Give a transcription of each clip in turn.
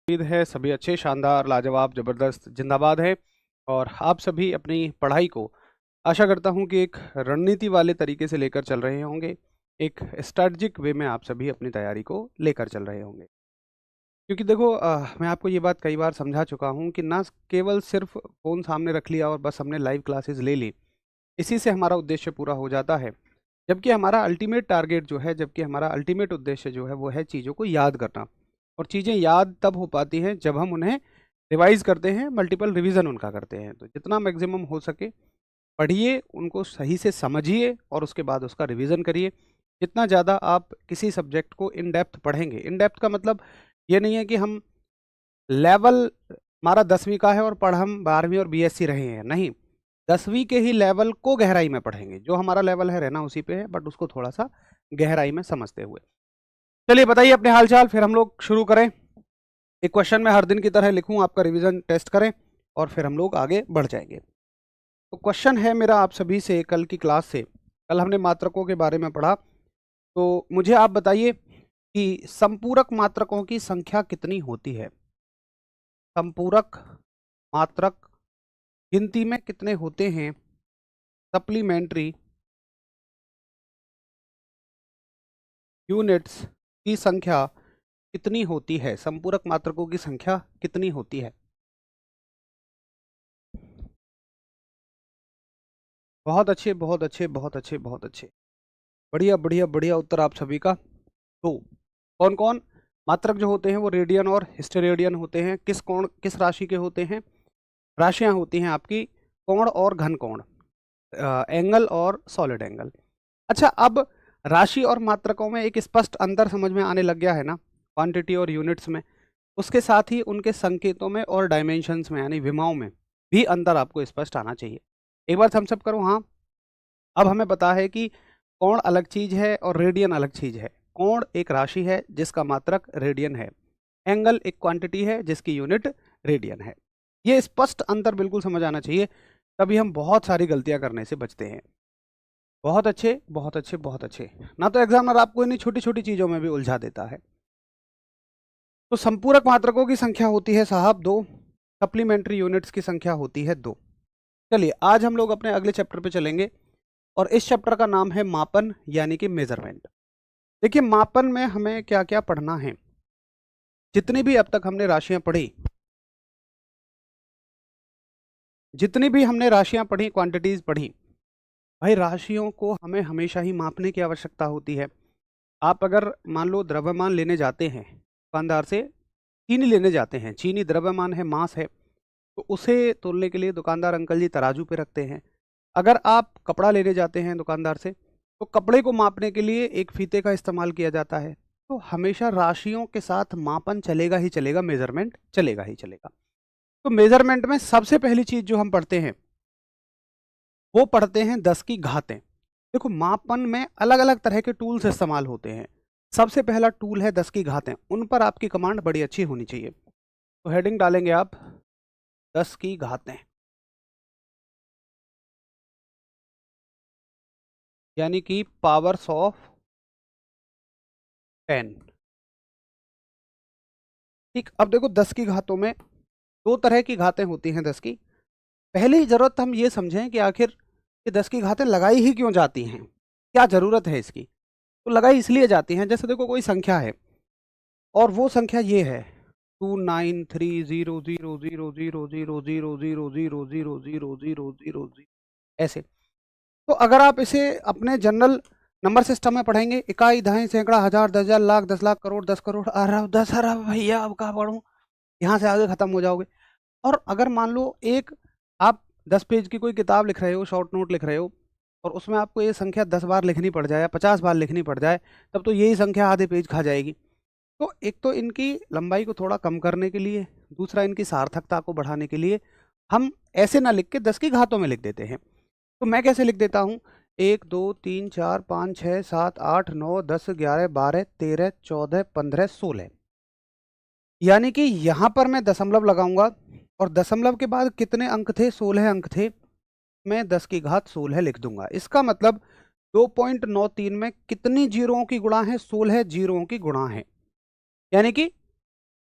उम्मीद है सभी अच्छे, शानदार, लाजवाब, ज़बरदस्त, जिंदाबाद हैं और आप सभी अपनी पढ़ाई को आशा करता हूँ कि एक रणनीति वाले तरीके से लेकर चल रहे होंगे। एक स्ट्रैटेजिक वे में आप सभी अपनी तैयारी को लेकर चल रहे होंगे। क्योंकि देखो मैं आपको ये बात कई बार समझा चुका हूँ कि ना केवल सिर्फ फ़ोन सामने रख लिया और बस हमने लाइव क्लासेस ले ली, इसी से हमारा उद्देश्य पूरा हो जाता है। जबकि हमारा अल्टीमेट टारगेट जो है, जबकि हमारा अल्टीमेट उद्देश्य जो है वो है चीज़ों को याद करना। और चीज़ें याद तब हो पाती हैं जब हम उन्हें रिवाइज़ करते हैं, मल्टीपल रिवीज़न उनका करते हैं। तो जितना मैक्सिमम हो सके पढ़िए, उनको सही से समझिए और उसके बाद उसका रिवीज़न करिए। जितना ज़्यादा आप किसी सब्जेक्ट को इन डेप्थ पढ़ेंगे, इन डेप्थ का मतलब ये नहीं है कि हम लेवल हमारा 10वीं का है और पढ़ हम 12वीं और बीएससी रहे हैं, नहीं। 10वीं के ही लेवल को गहराई में पढ़ेंगे। जो हमारा लेवल है रहना उसी पे है, बट उसको थोड़ा-सा गहराई में समझते हुए। चलिए बताइए अपने हाल-चाल, फिर हम लोग शुरू करें। एक क्वेश्चन मैं हर दिन की तरह लिखूँ, आपका रिवीजन टेस्ट करें और फिर हम लोग आगे बढ़ जाएँगे। तो क्वेश्चन है मेरा आप सभी से कल की क्लास से, कल हमने मात्रकों के बारे में पढ़ा, तो मुझे आप बताइए कि संपूरक मात्रकों की संख्या कितनी होती है? संपूरक मात्रक गिनती में कितने होते हैं? सप्लीमेंट्री यूनिट्स की संख्या कितनी होती है? संपूरक मात्रकों की संख्या कितनी होती है? बहुत अच्छे, बहुत अच्छे, बहुत अच्छे, बहुत अच्छे। बढ़िया, बढ़िया, बढ़िया उत्तर आप सभी का। तो कौन-कौन मात्रक जो होते हैं वो रेडियन और हिस्टेरेडियन होते हैं। किस कोण, किस राशि के होते हैं? राशियाँ होती हैं आपकी कोण और घन कोण, एंगल और सॉलिड एंगल। अच्छा, अब राशि और मात्रकों में एक स्पष्ट अंतर समझ में आने लग गया है ना, क्वांटिटी और यूनिट्स में। उसके साथ ही उनके संकेतों में और डायमेंशंस में यानी विमाओं में भी अंतर आपको स्पष्ट आना चाहिए। एक बार थम्स अप करो हाँ। अब हमें पता है कि कोण अलग चीज है और रेडियन अलग चीज है। कोण एक राशि है जिसका मात्रक रेडियन है। एंगल एक क्वांटिटी है जिसकी यूनिट रेडियन है। ये स्पष्ट अंतर बिल्कुल समझ आना चाहिए, तभी हम बहुत सारी गलतियां करने से बचते हैं। बहुत अच्छे, बहुत अच्छे, बहुत अच्छे। ना तो एग्जामिनर आपको इन्हीं छोटी छोटी चीजों में भी उलझा देता है। तो संपूरक मात्रकों की संख्या होती है साहब 2, सप्लीमेंट्री यूनिट्स की संख्या होती है 2। चलिए आज हम लोग अपने अगले चैप्टर पे चलेंगे और इस चैप्टर का नाम है मापन यानी कि मेजरमेंट। देखिए मापन में हमें क्या क्या पढ़ना है। जितनी भी अब तक हमने राशियां पढ़ी, जितनी भी हमने राशियां पढ़ी, क्वांटिटीज पढ़ी, भाई राशियों को हमें हमेशा ही मापने की आवश्यकता होती है। आप अगर मान लो द्रव्यमान लेने जाते हैं दुकानदार से, चीनी लेने जाते हैं, चीनी द्रव्यमान है, मास है, तो उसे तोलने के लिए दुकानदार अंकल जी तराजू पे रखते हैं। अगर आप कपड़ा लेने जाते हैं दुकानदार से, तो कपड़े को मापने के लिए एक फीते का इस्तेमाल किया जाता है। तो हमेशा राशियों के साथ मापन चलेगा ही चलेगा, मेजरमेंट चलेगा ही चलेगा। तो मेजरमेंट में सबसे पहली चीज जो हम पढ़ते हैं वो पढ़ते हैं 10 की घातें। देखो मापन में अलग अलग तरह के टूल्स इस्तेमाल होते हैं। सबसे पहला टूल है 10 की घातें, उन पर आपकी कमांड बड़ी अच्छी होनी चाहिए। तो हेडिंग डालेंगे आप 10 की घातें, यानी कि पावर्स ऑफ 10। ठीक, अब देखो 10 की घातों में दो तरह की घातें होती हैं 10 की। पहली जरूरत हम ये समझें कि आखिर ये 10 की घातें लगाई ही क्यों जाती हैं, क्या जरूरत है इसकी। तो लगाई इसलिए जाती हैं, जैसे देखो कोई संख्या है और वो संख्या ये है 2930000000000000 ऐसे। तो अगर आप इसे अपने जनरल नंबर सिस्टम में पढ़ेंगे, इकाई, दहाई, सैकड़ा, हजार, 10,000, लाख, 10 लाख, करोड़, 10 करोड़, अरब, 10 अरब, भैया अब कहाँ पढ़ूं, यहाँ से आगे खत्म हो जाओगे। और अगर मान लो एक आप 10 पेज की कोई किताब लिख रहे हो, शॉर्ट नोट लिख रहे हो, और उसमें आपको ये संख्या 10 बार लिखनी पड़ जाए या 50 बार लिखनी पड़ जाए, तब तो यही संख्या आधे पेज खा जाएगी। तो एक तो इनकी लंबाई को थोड़ा कम करने के लिए, दूसरा इनकी सार्थकता को बढ़ाने के लिए हम ऐसे ना लिख के 10 की घातों में लिख देते हैं। तो मैं कैसे लिख देता हूँ, 1 2 3 4 5 6 7 8 9 10 11 12 13 14 15 यानी कि यहाँ पर मैं दशमलव लगाऊंगा और दशमलव के बाद कितने अंक थे, 16 अंक थे, मैं 10 की घात 16 लिख दूंगा। इसका मतलब 2.93 में कितनी जीरोओं की गुणा है, 16 जीरोओं की गुणा है। यानी कि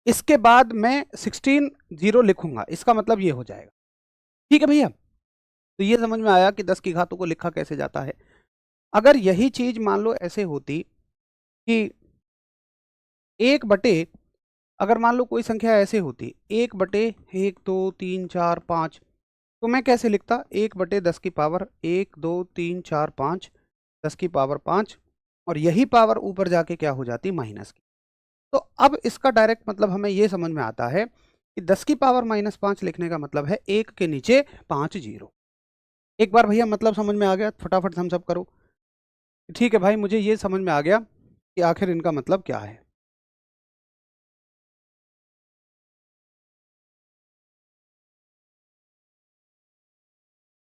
इसके बाद मैं 16 0 लिखूंगा, इसका मतलब ये हो जाएगा। ठीक है भैया, तो ये समझ में आया कि 10 की घातों को लिखा कैसे जाता है। अगर यही चीज मान लो ऐसे होती कि 1 बटे, अगर मान लो कोई संख्या ऐसे होती 1 बटे 1 2 3 4 5, तो मैं कैसे लिखता, 1 बटे 10 की पावर 1 2 3 4 5, 10 की पावर 5, और यही पावर ऊपर जाके क्या हो जाती, माइनस की। तो अब इसका डायरेक्ट मतलब हमें ये समझ में आता है कि 10 की पावर -5 लिखने का मतलब है 1 के नीचे 5 जीरो। एक बार भैया मतलब समझ में आ गया, फटाफट हम सब करो। ठीक है भाई, मुझे ये समझ में आ गया कि आखिर इनका मतलब क्या है।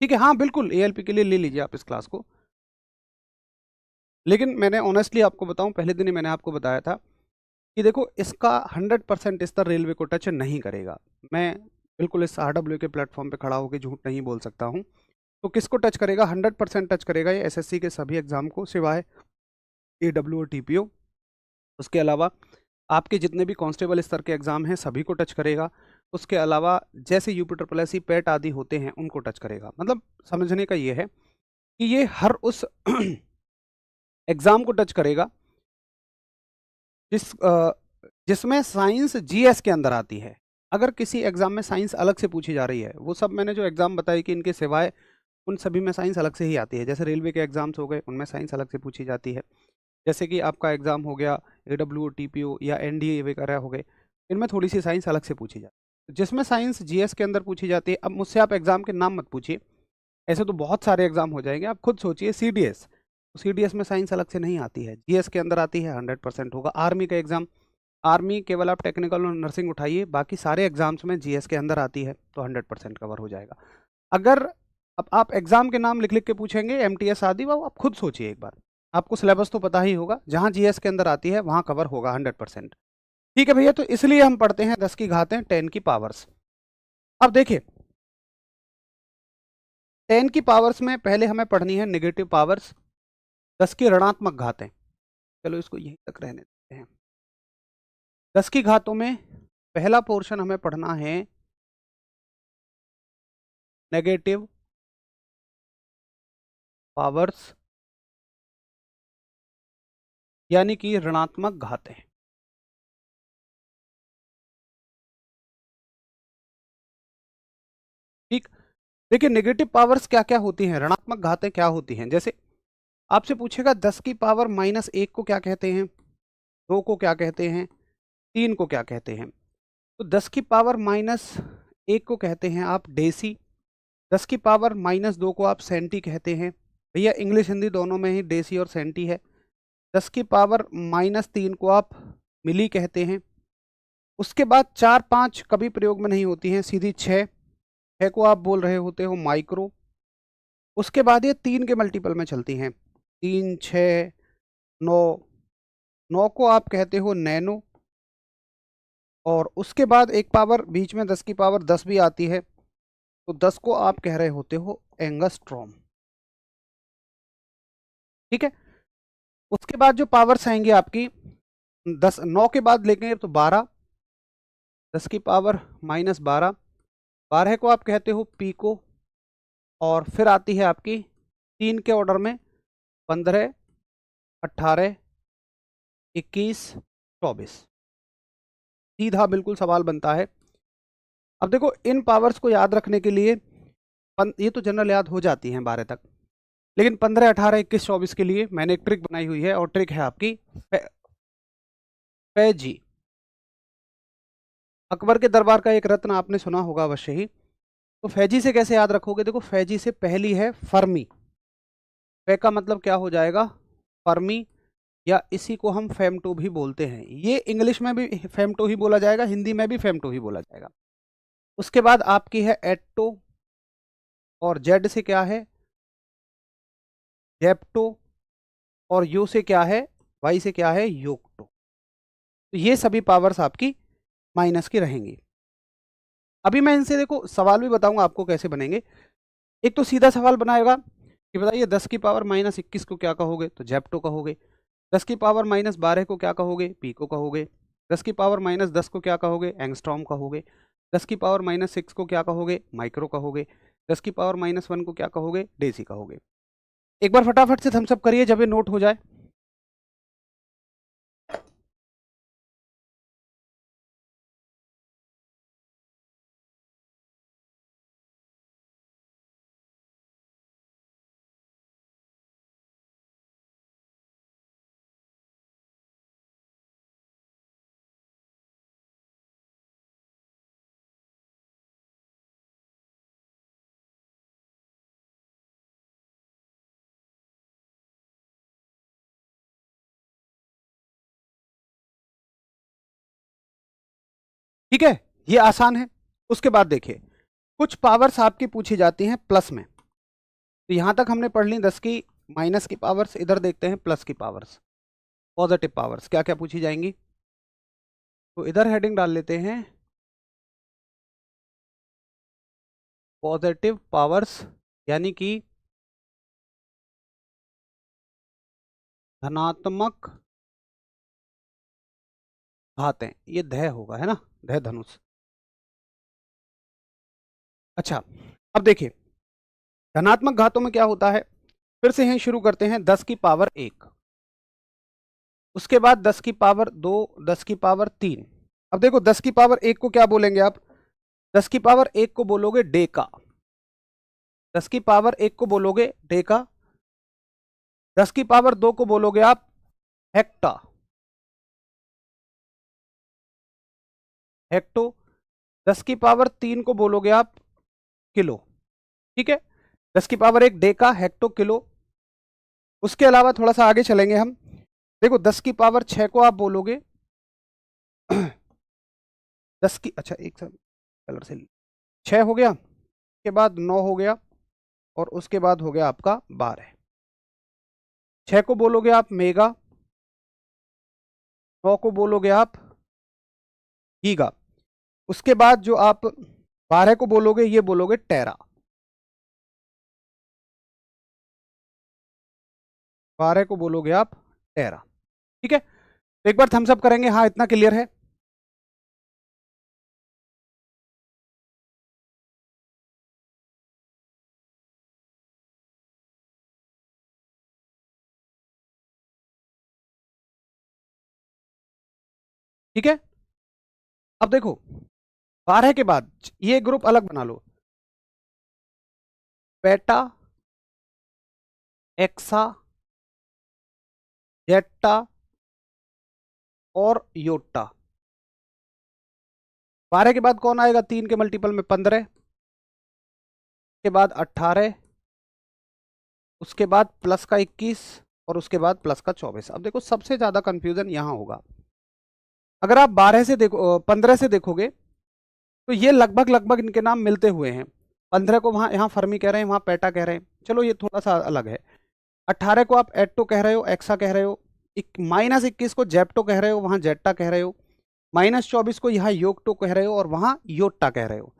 ठीक है, हाँ बिल्कुल, एएलपी के लिए ले लीजिए आप इस क्लास को। लेकिन मैंने ऑनेस्टली आपको बताऊं, पहले दिन ही मैंने आपको बताया था कि देखो इसका 100% स्तर रेलवे को टच नहीं करेगा। मैं बिल्कुल इस आरडब्ल्यू के प्लेटफॉर्म पे खड़ा होकर झूठ नहीं बोल सकता हूँ। तो किसको टच करेगा, 100% टच करेगा ये एसएससी के सभी एग्जाम को, सिवाय एडब्ल्यू और टीपीओ। उसके अलावा आपके जितने भी कांस्टेबल स्तर के एग्जाम हैं सभी को टच करेगा। उसके अलावा जैसे UP triple S C PET आदि होते हैं उनको टच करेगा। मतलब समझने का ये है कि ये हर उस एग्जाम को टच करेगा जिसमें साइंस जीएस के अंदर आती है। अगर किसी एग्जाम में साइंस अलग से पूछी जा रही है, वो सब मैंने जो एग्जाम बताई कि इनके सिवाय उन सभी में साइंस अलग से ही आती है। जैसे रेलवे के एग्जाम्स हो गए, उनमें साइंस अलग से पूछी जाती है। जैसे कि आपका एग्जाम हो गया एडब्ल्यू टीपीओ या एनडीए वगैरह हो गए, इनमें थोड़ी सी साइंस अलग से पूछी जाती है। जिसमें साइंस जीएस के अंदर पूछी जाती है, अब मुझसे आप एग्जाम के नाम मत पूछिए, ऐसे तो बहुत सारे एग्जाम हो जाएंगे। आप खुद सोचिए, सीडीएस, सीडीएस में साइंस अलग से नहीं आती है, जीएस के अंदर आती है, 100% होगा। आर्मी का एग्जाम, आर्मी केवल आप टेक्निकल और नर्सिंग उठाइए, बाकी सारे एग्जाम्स में जीएस के अंदर आती है, तो 100% कवर हो जाएगा। अगर अब आप एग्जाम के नाम लिख लिख के पूछेंगे एमटीएस आदि, वो आप खुद सोचिए एक बार, आपको सिलेबस तो पता ही होगा, जहां जीएस के अंदर आती है वहां कवर होगा 100%। ठीक है भैया, तो इसलिए हम पढ़ते हैं 10 की घातें 10 की पावर्स। अब देखिए 10 की पावर्स में पहले हमें पढ़नी है नेगेटिव पावर्स, 10 की ऋणात्मक घातें। चलो इसको यहीं तक रहने देते हैं। 10 की घातों में पहला पोर्शन हमें पढ़ना है नेगेटिव पावर्स, यानी कि ऋणात्मक घातें। ठीक, देखिए नेगेटिव पावर्स क्या क्या होती हैं, ऋणात्मक घातें क्या होती हैं। जैसे आपसे पूछेगा 10 की पावर -1 को क्या कहते हैं, 2 को क्या कहते हैं, 3 को क्या कहते हैं। तो 10 की पावर -1 को कहते हैं आप डेसी, 10 की पावर -2 को आप सेंटी कहते हैं। भैया इंग्लिश हिंदी दोनों में ही डेसी और सेंटी है। 10 की पावर -3 को आप मिली कहते हैं। उसके बाद 4 5 कभी प्रयोग में नहीं होती हैं, सीधी 6 को आप बोल रहे होते हो माइक्रो। उसके बाद ये 3 के मल्टीपल में चलती हैं, 3 6 9, 9 को आप कहते हो नैनो। और उसके बाद एक पावर बीच में 10 की पावर 10 भी आती है, तो 10 को आप कह रहे होते हो एंगस्ट्रॉम। ठीक है, उसके बाद जो पावर्स आएंगे आपकी 10 9 के बाद लेंगे तो 12, 10 की पावर -12, 12 को आप कहते हो पीको। और फिर आती है आपकी 3 के ऑर्डर में 15 18 21 24। सीधा बिल्कुल सवाल बनता है। अब देखो इन पावर्स को याद रखने के लिए ये तो जनरल याद हो जाती हैं 12 तक, लेकिन 15 18 21 24 के लिए मैंने एक ट्रिक बनाई हुई है, और ट्रिक है आपकी फैजी। अकबर के दरबार का एक रत्न आपने सुना होगा अवश्य ही। तो फैजी से कैसे याद रखोगे, देखो फैजी से पहली है फर्मी, फै का मतलब क्या हो जाएगा, फर्मी, या इसी को हम फेमटो भी बोलते हैं। ये इंग्लिश में भी फेमटो ही बोला जाएगा, हिंदी में भी फेमटो ही बोला जाएगा। उसके बाद आपकी है एट्टो, और जेड से क्या है जेप्टो, और यू से क्या है, वाई से क्या है योक्टो। तो ये सभी पावर्स आपकी माइनस की रहेंगी। अभी मैं इनसे देखो सवाल भी बताऊंगा आपको कैसे बनेंगे। एक तो सीधा सवाल बनाएगा कि बताइए 10 की पावर -21 को क्या कहोगे, तो जेप्टो कहोगे। 10 की पावर -12 को क्या कहोगे, पीको कहोगे। 10 की पावर -10 को क्या कहोगे? एंगस्ट्रॉम कहोगे। 10 की पावर -6 को क्या कहोगे? माइक्रो कहोगे। 10 की पावर -1 को क्या कहोगे? डेसी कहोगे। एक बार फटाफट से थम्स अप करिए जब ये नोट हो जाए। ठीक है, ये आसान है। उसके बाद देखिए, कुछ पावर्स आपकी पूछी जाती हैं प्लस में। तो यहां तक हमने पढ़ ली 10 की माइनस की पावर्स। इधर देखते हैं प्लस की पावर्स, पॉजिटिव पावर्स क्या क्या पूछी जाएंगी। तो इधर हेडिंग डाल लेते हैं पॉजिटिव पावर्स, यानी कि धनात्मक घातें। ये धय होगा, है ना, धय धनुष। अच्छा, अब देखिए धनात्मक घातों में क्या होता है। फिर से यहीं शुरू करते हैं। 10 की पावर 1, उसके बाद 10 की पावर 2, 10 की पावर 3। अब देखो 10 की पावर 1 को क्या बोलेंगे आप? 10 की पावर 1 को बोलोगे डेका। 10 की पावर 1 को बोलोगे डेका। 10 की पावर 2 को बोलोगे आप हेक्टा, हेक्टो। 10 की पावर 3 को बोलोगे आप किलो। ठीक है, 10 की पावर 1 डेका, हेक्टो, किलो। उसके अलावा थोड़ा सा आगे चलेंगे हम। देखो 10 की पावर 6 को आप बोलोगे 10 की, अच्छा एक सेकंड, कलर से 6 हो गया, उसके बाद 9 हो गया, और उसके बाद हो गया आपका 12। 6 को बोलोगे आप मेगा, 9 को बोलोगे आप गीगा। उसके बाद जो आप 12 को बोलोगे ये बोलोगे टेरा। 12 को बोलोगे आप टेरा। ठीक है, तो एक बार थम्स अप करेंगे, हाँ इतना क्लियर है। ठीक है, अब देखो 12 के बाद ये ग्रुप अलग बना लो, पेटा, एक्सा, जेट्टा और योटा। 12 के बाद कौन आएगा? 3 के मल्टीपल में 15, के बाद 18, उसके बाद प्लस का 21, और उसके बाद प्लस का 24। अब देखो सबसे ज्यादा कंफ्यूजन यहां होगा। अगर आप 12 से देखो, 15 से देखोगे तो ये लगभग लगभग इनके नाम मिलते हुए हैं। 15 को वहां यहाँ फर्मी कह रहे हैं, वहां पेटा कह रहे हैं, चलो ये थोड़ा सा अलग है। 18 को आप एट्टो कह रहे हो, एक्सा कह रहे हो। -21 को जेप्टो कह रहे हो, वहां जेट्टा कह रहे हो। -24 को यहाँ योक्टो कह रहे हो, और वहां योट्टा कह रहे हो।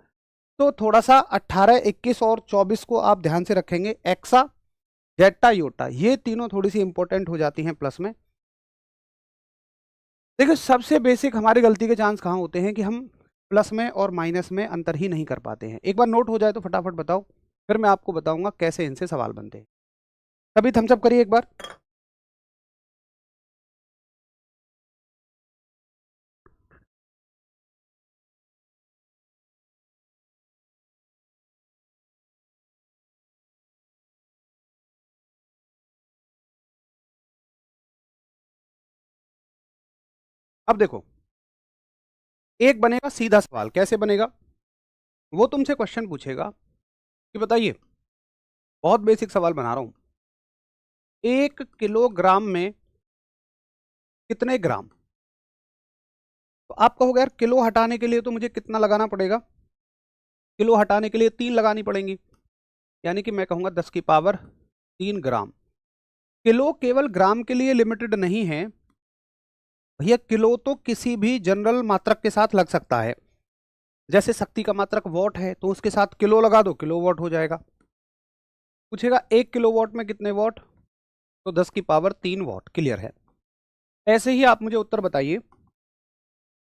तो थोड़ा सा 18, 21 और 24 को आप ध्यान से रखेंगे। एक्सा, जेट्टा, योटा, ये तीनों थोड़ी सी इंपॉर्टेंट हो जाती हैं प्लस में। देखिए सबसे बेसिक हमारी गलती के चांस कहाँ होते हैं कि हम प्लस में और माइनस में अंतर ही नहीं कर पाते हैं। एक बार नोट हो जाए तो फटाफट बताओ, फिर मैं आपको बताऊंगा कैसे इनसे सवाल बनते हैं। तभी थम्सअप करिए एक बार। अब देखो एक बनेगा सीधा सवाल। कैसे बनेगा? वो तुमसे क्वेश्चन पूछेगा कि बताइए, बहुत बेसिक सवाल बना रहा हूं, 1 किलोग्राम में कितने ग्राम? तो आप कहोगे यार किलो हटाने के लिए तो मुझे कितना लगाना पड़ेगा? किलो हटाने के लिए 3 लगानी पड़ेंगी, यानी कि मैं कहूंगा 10 की पावर 3 ग्राम। किलो केवल ग्राम के लिए लिमिटेड नहीं है भैया, किलो तो किसी भी जनरल मात्रक के साथ लग सकता है। जैसे शक्ति का मात्रक वॉट है, तो उसके साथ किलो लगा दो, किलो वॉट हो जाएगा। पूछेगा 1 किलोवाट में कितने वॉट, तो 10 की पावर 3 वॉट। क्लियर है? ऐसे ही आप मुझे उत्तर बताइए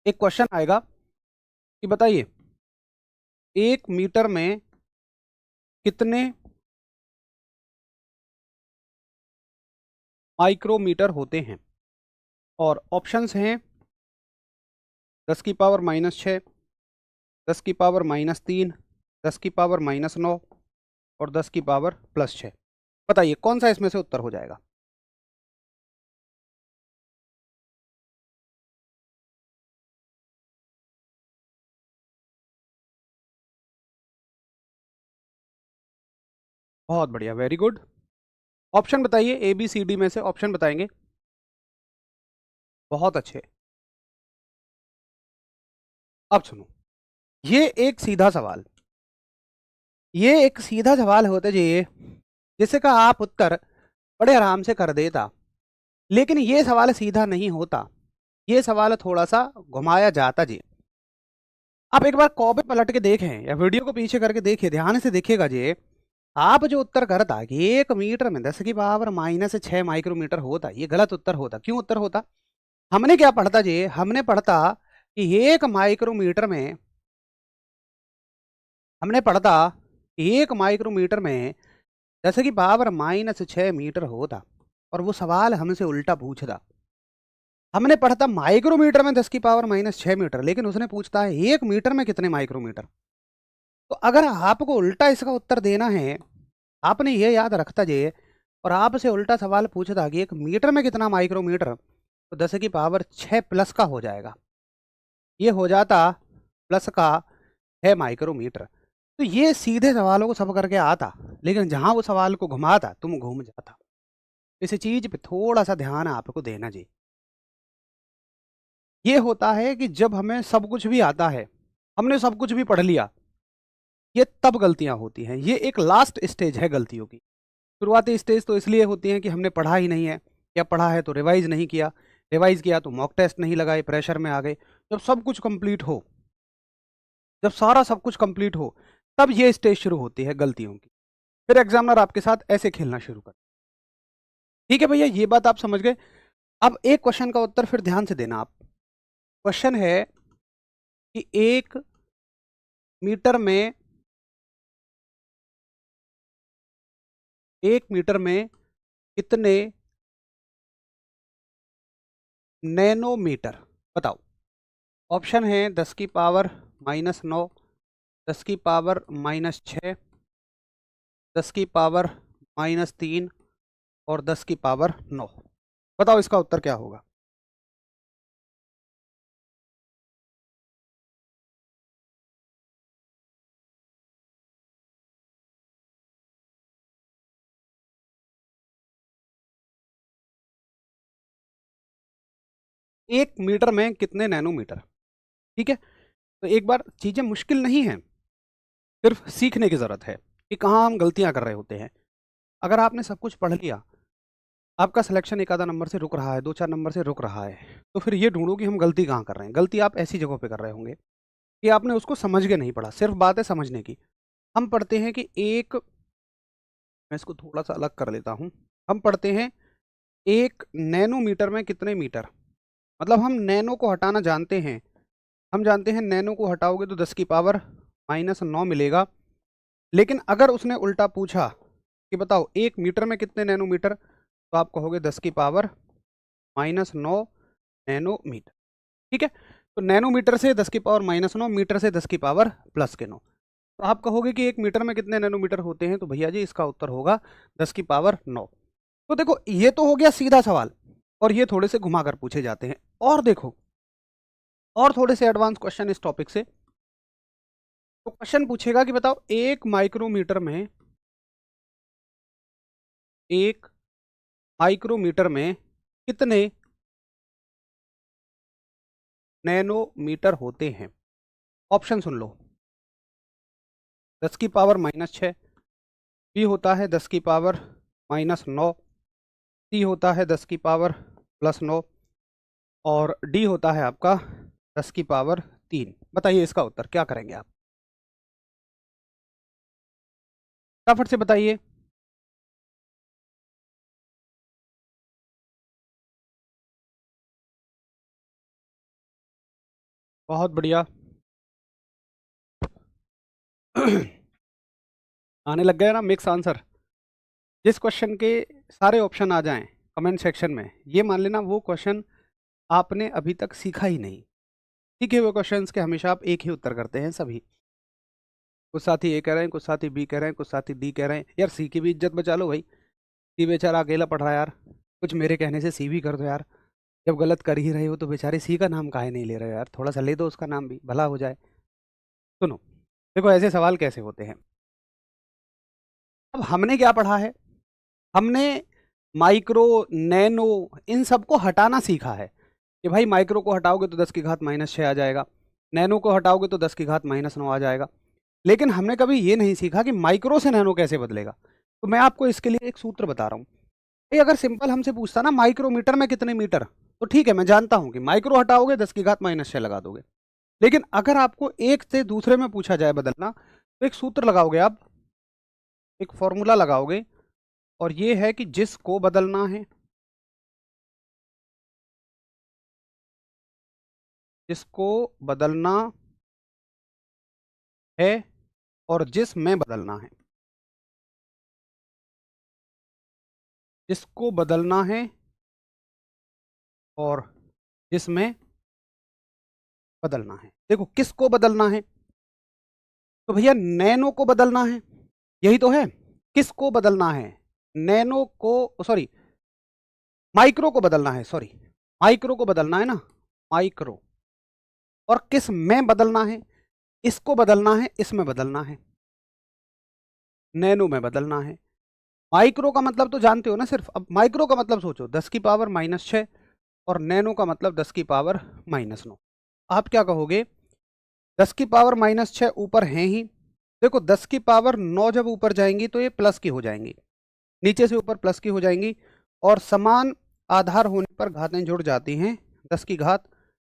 एक क्वेश्चन आएगा कि बताइए 1 मीटर में कितने माइक्रोमीटर होते हैं, और ऑप्शंस हैं 10⁻⁻6, 10⁻⁻3, 10⁻⁻9 और 10⁻+6। बताइए कौन सा इसमें से उत्तर हो जाएगा। बहुत बढ़िया, वेरी गुड। ऑप्शन बताइए, ए बी सी डी में से ऑप्शन बताएंगे। बहुत अच्छे। अब सुनो, ये एक सीधा सवाल, ये एक सीधा सवाल होता जी, जिससे का आप उत्तर बड़े आराम से कर देता, लेकिन ये सवाल सीधा नहीं होता, ये सवाल थोड़ा सा घुमाया जाता जी। आप एक बार कॉपी पलट के देखें या वीडियो को पीछे करके देखिए, ध्यान से देखिएगा जी। आप जो उत्तर करता कि 1 मीटर में 10⁻⁻6 माइक्रोमीटर होता, ये गलत उत्तर होता। क्यों उत्तर होता? हमने क्या पढ़ता जी, हमने पढ़ता कि 1 माइक्रोमीटर में, हमने पढ़ता कि 1 माइक्रोमीटर में 10⁻⁻6 मीटर होता, और वो सवाल हमसे उल्टा पूछता। हमने पढ़ा था माइक्रोमीटर में 10⁻⁻6 मीटर, लेकिन उसने पूछता है 1 मीटर में कितने माइक्रोमीटर। तो अगर आपको उल्टा इसका उत्तर देना है, आपने ये याद रखता जे, और आपसे उल्टा सवाल पूछता कि 1 मीटर में कितना माइक्रोमीटर, तो 10⁻6 प्लस का हो जाएगा, ये हो जाता प्लस का है माइक्रोमीटर। तो ये सीधे सवालों को सब करके आता, लेकिन जहां वो सवाल को घुमाता तुम घूम जाता। इस चीज पे थोड़ा सा ध्यान आपको देना जी। ये होता है कि जब हमें सब कुछ भी आता है, हमने सब कुछ भी पढ़ लिया, ये तब गलतियां होती हैं। ये एक लास्ट स्टेज है गलतियों की। शुरुआती स्टेज तो इसलिए होती है कि हमने पढ़ा ही नहीं है, या पढ़ा है तो रिवाइज नहीं किया, रिवाइज किया तो मॉक टेस्ट नहीं लगाए, प्रेशर में आ गए। जब सब कुछ कंप्लीट हो, जब सारा सब कुछ कंप्लीट हो, तब ये स्टेज शुरू होती है गलतियों की। फिर एग्जामिनर आपके साथ ऐसे खेलना शुरू कर। ठीक है भैया, ये बात आप समझ गए। अब एक क्वेश्चन का उत्तर फिर ध्यान से देना आप। क्वेश्चन है कि 1 मीटर में 1 मीटर में कितने नैनोमीटर, बताओ। ऑप्शन है 10⁻⁻9, 10⁻⁻6, 10⁻⁻3 और 10⁻⁹ बताओ इसका उत्तर क्या होगा। 1 मीटर में कितने नैनोमीटर। ठीक है, तो एक बार चीजें मुश्किल नहीं है, सिर्फ सीखने की जरूरत है कि कहाँ हम गलतियां कर रहे होते हैं। अगर आपने सब कुछ पढ़ लिया, आपका सिलेक्शन एक आधा नंबर से रुक रहा है, 2-4 नंबर से रुक रहा है, तो फिर ये ढूंढो कि हम गलती कहाँ कर रहे हैं। गलती आप ऐसी जगहों पे कर रहे होंगे कि आपने उसको समझ के नहीं पढ़ा, सिर्फ बात है समझने की। हम पढ़ते हैं कि मैं इसको थोड़ा सा अलग कर लेता हूँ। हम पढ़ते हैं 1 नैनोमीटर में कितने मीटर, मतलब हम नैनो को हटाना जानते हैं। हम जानते हैं नैनो को हटाओगे तो 10⁻⁻9 मिलेगा। लेकिन अगर उसने उल्टा पूछा कि बताओ 1 मीटर में कितने नैनोमीटर, तो आप कहोगे 10⁻⁻9 नैनोमीटर। ठीक है, तो नैनोमीटर से 10⁻⁻9, मीटर से 10⁻+9। तो आप कहोगे कि 1 मीटर में कितने नैनोमीटर होते हैं, तो भैया जी इसका उत्तर होगा 10⁻9। तो देखो ये तो हो गया सीधा सवाल, और ये थोड़े से घुमा कर पूछे जाते हैं। और देखो, और थोड़े से एडवांस क्वेश्चन इस टॉपिक से। तो क्वेश्चन पूछेगा कि बताओ 1 माइक्रोमीटर में कितने नैनोमीटर होते हैं। ऑप्शन सुन लो। 10⁻⁻6, बी होता है 10⁻⁻9, सी होता है 10⁻+9 और डी होता है आपका 10⁻3। बताइए इसका उत्तर क्या करेंगे आप, फटाफट से बताइए। बहुत बढ़िया। आने लग गया ना मिक्स आंसर। जिस क्वेश्चन के सारे ऑप्शन आ जाएं कमेंट सेक्शन में, ये मान लेना वो क्वेश्चन आपने अभी तक सीखा ही नहीं। सीखे हुए क्वेश्चंस के हमेशा आप एक ही उत्तर करते हैं सभी। कुछ साथी ए कह रहे हैं, कुछ साथी बी कह रहे हैं, कुछ साथी डी कह रहे हैं। यार सी की भी इज्जत बचा लो भाई, सी बेचारा अकेला पढ़ रहा है यार। कुछ मेरे कहने से सी भी कर दो यार। जब गलत कर ही रहे हो तो बेचारे सी का नाम काहे नहीं ले रहे हो यार, थोड़ा सा ले दो उसका नाम भी, भला हो जाए। सुनो, देखो ऐसे सवाल कैसे होते हैं। अब हमने क्या पढ़ा है, हमने माइक्रो, नैनो, इन सबको हटाना सीखा है कि भाई माइक्रो को हटाओगे तो 10 की घात -6 आ जाएगा, नैनो को हटाओगे तो 10 की घात -9 आ जाएगा। लेकिन हमने कभी ये नहीं सीखा कि माइक्रो से नैनो कैसे बदलेगा। तो मैं आपको इसके लिए एक सूत्र बता रहा हूँ। भाई अगर सिंपल हमसे पूछता ना माइक्रोमीटर में कितने मीटर, तो ठीक है मैं जानता हूँ कि माइक्रो हटाओगे 10 की घात -6 लगा दोगे। लेकिन अगर आपको एक से दूसरे में पूछा जाए बदलना, तो एक सूत्र लगाओगे आप, एक फॉर्मूला लगाओगे, और ये है कि जिसको बदलना है, जिसको बदलना है और जिस में बदलना है, जिसको बदलना है और जिसमें बदलना है। देखो किसको बदलना है, तो भैया नैनो को बदलना है, यही तो है। किसको बदलना है, नैनो को, सॉरी माइक्रो को बदलना है, सॉरी माइक्रो को बदलना है ना, माइक्रो। और किस में बदलना है, इसको बदलना है, इसमें बदलना है, नैनो में बदलना है। माइक्रो का मतलब तो जानते हो ना सिर्फ, अब माइक्रो का मतलब सोचो 10 की पावर -6, और नैनो का मतलब 10 की पावर -9। आप क्या कहोगे, 10 की पावर -6 ऊपर हैं ही, देखो 10 की पावर 9 जब ऊपर जाएंगी तो ये प्लस की हो जाएंगी, नीचे से ऊपर प्लस की हो जाएंगी, और समान आधार होने पर घातें जुड़ जाती हैं, 10 की घात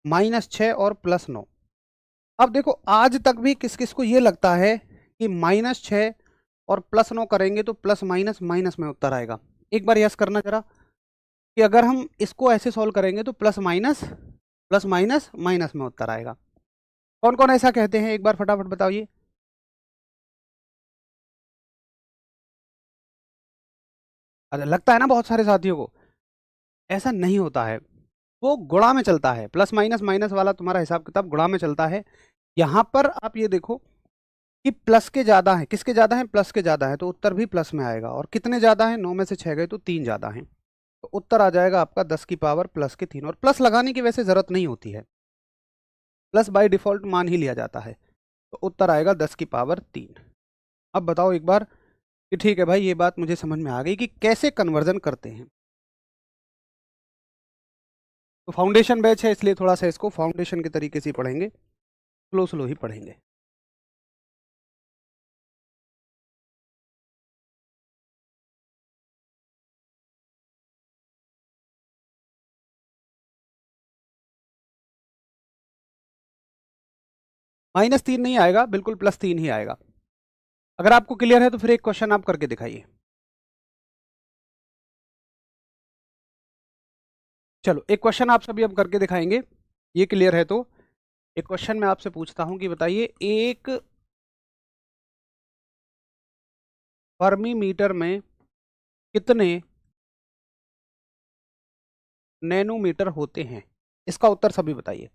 -6 और +9। अब देखो आज तक भी किस किस को ये लगता है कि -6 और +9 करेंगे तो प्लस माइनस माइनस में उत्तर आएगा। एक बार यस करना जरा, कि अगर हम इसको ऐसे सॉल्व करेंगे तो प्लस माइनस माइनस में उत्तर आएगा। कौन कौन ऐसा कहते हैं, एक बार फटाफट बताइए। अरे लगता है ना बहुत सारे साथियों को। ऐसा नहीं होता है, वो गुणा में चलता है, प्लस माइनस माइनस वाला तुम्हारा हिसाब किताब गुणा में चलता है। यहाँ पर आप ये देखो कि प्लस के ज़्यादा है, किसके ज़्यादा है, प्लस के ज़्यादा है, तो उत्तर भी प्लस में आएगा। और कितने ज़्यादा है, 9 में से 6 गए तो 3 ज़्यादा हैं, तो उत्तर आ जाएगा आपका 10 की पावर +3। और प्लस लगाने की वैसे ज़रूरत नहीं होती है, प्लस बाय डिफ़ॉल्ट मान ही लिया जाता है, तो उत्तर आएगा 10 की पावर 3। अब बताओ एक बार कि ठीक है भाई ये बात मुझे समझ में आ गई कि कैसे कन्वर्जन करते हैं। तो फाउंडेशन बैच है इसलिए थोड़ा सा इसको फाउंडेशन के तरीके से ही पढ़ेंगे, स्लो स्लो ही पढ़ेंगे। -3 नहीं आएगा, बिल्कुल +3 ही आएगा। अगर आपको क्लियर है तो फिर एक क्वेश्चन आप करके दिखाइए। चलो एक क्वेश्चन आप सभी अब करके दिखाएंगे, ये क्लियर है तो। एक क्वेश्चन मैं आपसे पूछता हूं कि बताइए एक फर्मी मीटर में कितने नैनोमीटर होते हैं, इसका उत्तर सभी बताइए।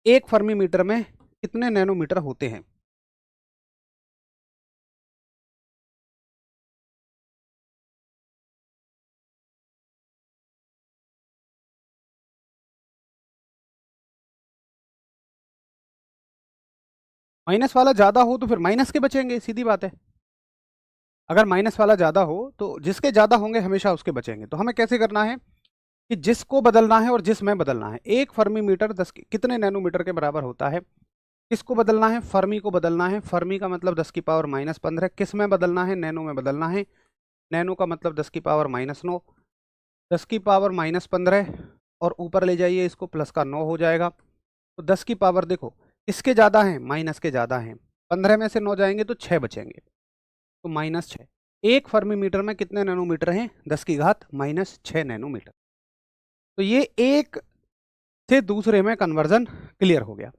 एक फर्मी मीटर में कितने नैनोमीटर होते हैं। माइनस वाला ज्यादा हो तो फिर माइनस के बचेंगे, सीधी बात है। अगर माइनस वाला ज्यादा हो तो जिसके ज्यादा होंगे हमेशा उसके बचेंगे। तो हमें कैसे करना है कि जिसको बदलना है और जिसमें बदलना है। एक फर्मी मीटर 10 कितने नैनोमीटर के बराबर होता है। किसको बदलना है, फर्मी को बदलना है। फर्मी का मतलब 10 की पावर -15। किस में बदलना है, नैनो में बदलना है। नैनो का मतलब 10 की पावर -9। 10 की पावर -15 और ऊपर ले जाइए इसको, प्लस का 9 हो जाएगा। तो 10 की पावर देखो किसके ज़्यादा हैं, माइनस के ज़्यादा हैं। 15 में से 9 जाएंगे तो 6 बचेंगे, तो -6। एक फर्मी मीटर में कितने नैनोमीटर हैं, 10 की घात -6 नैनोमीटर। तो ये एक से दूसरे में कन्वर्जन क्लियर हो गया।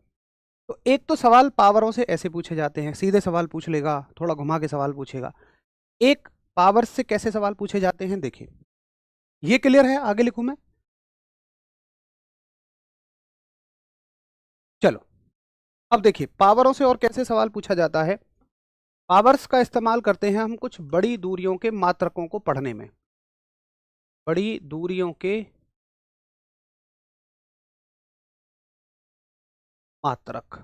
तो एक तो सवाल पावरों से ऐसे पूछे जाते हैं, सीधे सवाल पूछ लेगा, थोड़ा घुमा के सवाल पूछेगा। एक पावर से कैसे सवाल पूछे जाते हैं देखिए, ये क्लियर है, आगे लिखूं मैं? चलो अब देखिए पावरों से और कैसे सवाल पूछा जाता है। पावर्स का इस्तेमाल करते हैं हम कुछ बड़ी दूरियों के मात्रकों को पढ़ने में। बड़ी दूरियों के मात्रक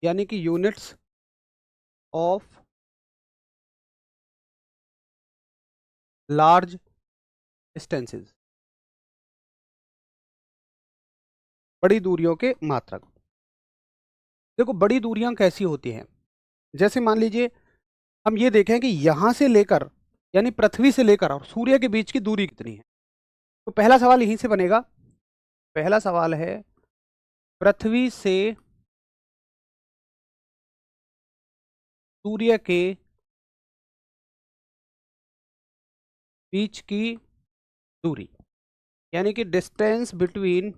यानी कि यूनिट्स ऑफ लार्ज डिस्टेंसेस, बड़ी दूरियों के मात्रक। देखो बड़ी दूरियां कैसी होती हैं, जैसे मान लीजिए हम ये देखें कि यहां से लेकर यानी पृथ्वी से लेकर और सूर्य के बीच की दूरी कितनी है। तो पहला सवाल यहीं से बनेगा। पहला सवाल है पृथ्वी से सूर्य के बीच की दूरी, यानी कि डिस्टेंस बिटवीन,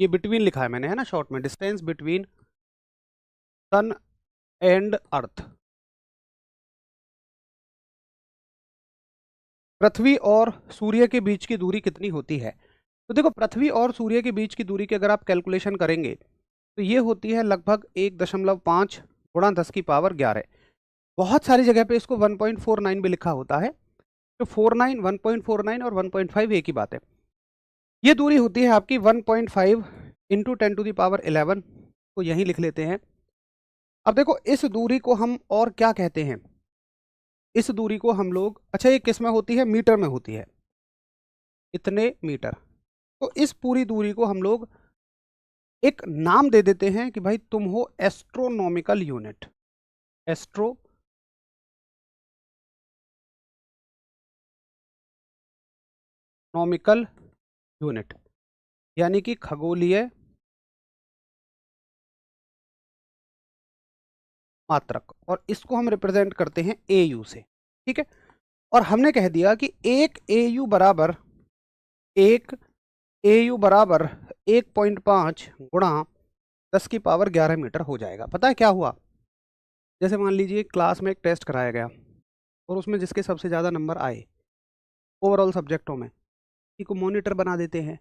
ये बिटवीन लिखा है मैंने है ना शॉर्ट में, distance between sun and earth, पृथ्वी और सूर्य के बीच की दूरी कितनी होती है। तो देखो पृथ्वी और सूर्य के बीच की दूरी की अगर आप कैलकुलेशन करेंगे तो ये होती है लगभग 1.5 गुणा 10 की पावर 11। बहुत सारी जगह पे इसको 1.49 भी लिखा होता है, तो 49, 1.49 और 1.5 एक ही बात है। ये दूरी होती है आपकी 1.5 इंटू 10⁻11, को यहीं लिख लेते हैं। अब देखो इस दूरी को हम और क्या कहते हैं, इस दूरी को हम लोग, अच्छा ये किस में होती है, मीटर में होती है, इतने मीटर। तो इस पूरी दूरी को हम लोग एक नाम दे देते हैं कि भाई तुम हो एस्ट्रोनॉमिकल यूनिट, एस्ट्रोनॉमिकल यूनिट, यानी कि खगोलीय मात्रक, और इसको हम रिप्रेजेंट करते हैं एयू से, ठीक है। और हमने कह दिया कि एक एयू बराबर, एक एयू बराबर 1.5 गुणा 10 की पावर 11 मीटर हो जाएगा। पता है क्या हुआ, जैसे मान लीजिए क्लास में एक टेस्ट कराया गया और उसमें जिसके सबसे ज़्यादा नंबर आए ओवरऑल सब्जेक्टों में, किसी को मॉनिटर बना देते हैं।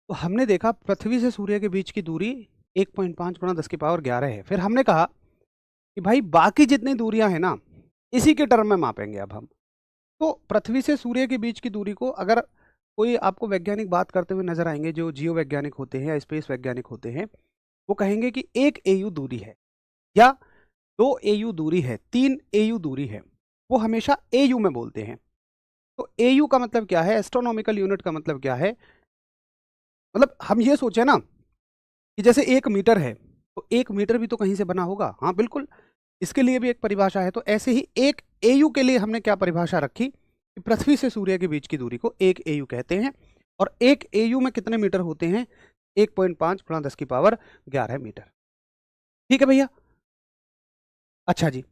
तो हमने देखा पृथ्वी से सूर्य के बीच की दूरी 1.5 गुणा 10 की पावर 11 है। फिर हमने कहा कि भाई बाकी जितनी दूरियां हैं ना, इसी के टर्म में मापेंगे अब हम। तो पृथ्वी से सूर्य के बीच की दूरी को अगर कोई आपको वैज्ञानिक बात करते हुए नजर आएंगे, जो जियो वैज्ञानिक होते हैं या स्पेस वैज्ञानिक होते हैं, वो कहेंगे कि 1 एयू दूरी है या 2 एयू दूरी है, 3 एयू दूरी है, वो हमेशा एयू में बोलते हैं। तो एयू का मतलब क्या है, एस्ट्रोनॉमिकल यूनिट का मतलब क्या है, मतलब हम ये सोचे ना कि जैसे 1 मीटर है तो 1 मीटर भी तो कहीं से बना होगा, हाँ बिल्कुल, इसके लिए भी एक परिभाषा है। तो ऐसे ही एक एयू के लिए हमने क्या परिभाषा रखी कि पृथ्वी से सूर्य के बीच की दूरी को 1 एयू कहते हैं। और 1 एयू में कितने मीटर होते हैं, 1.5 गुणा 10 की पावर 11 मीटर। ठीक है भैया, अच्छा जी,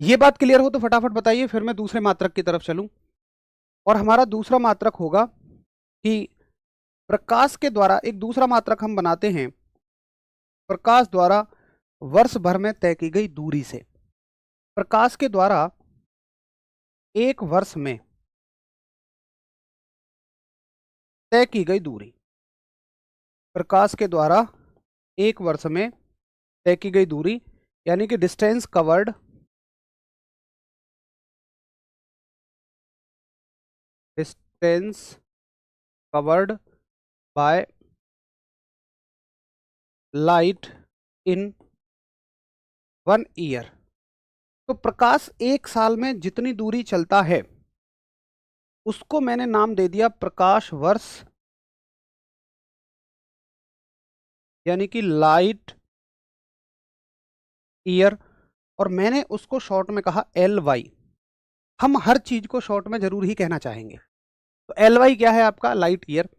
ये बात क्लियर हो तो फटाफट बताइए, फिर मैं दूसरे मात्रक की तरफ चलूं। और हमारा दूसरा मात्रक होगा कि प्रकाश के द्वारा, एक दूसरा मात्रक हम बनाते हैं प्रकाश द्वारा वर्ष भर में तय की गई दूरी से। प्रकाश के द्वारा एक वर्ष में तय की गई दूरी, प्रकाश के द्वारा एक वर्ष में तय की गई दूरी, यानी कि distance covered, distance covered by light in 1 year. तो प्रकाश एक साल में जितनी दूरी चलता है उसको मैंने नाम दे दिया प्रकाश वर्ष, यानी कि लाइट ईयर, और मैंने उसको शॉर्ट में कहा एल वाई। हम हर चीज को शॉर्ट में जरूर ही कहना चाहेंगे। तो एल वाई क्या है आपका, लाइट ईयर।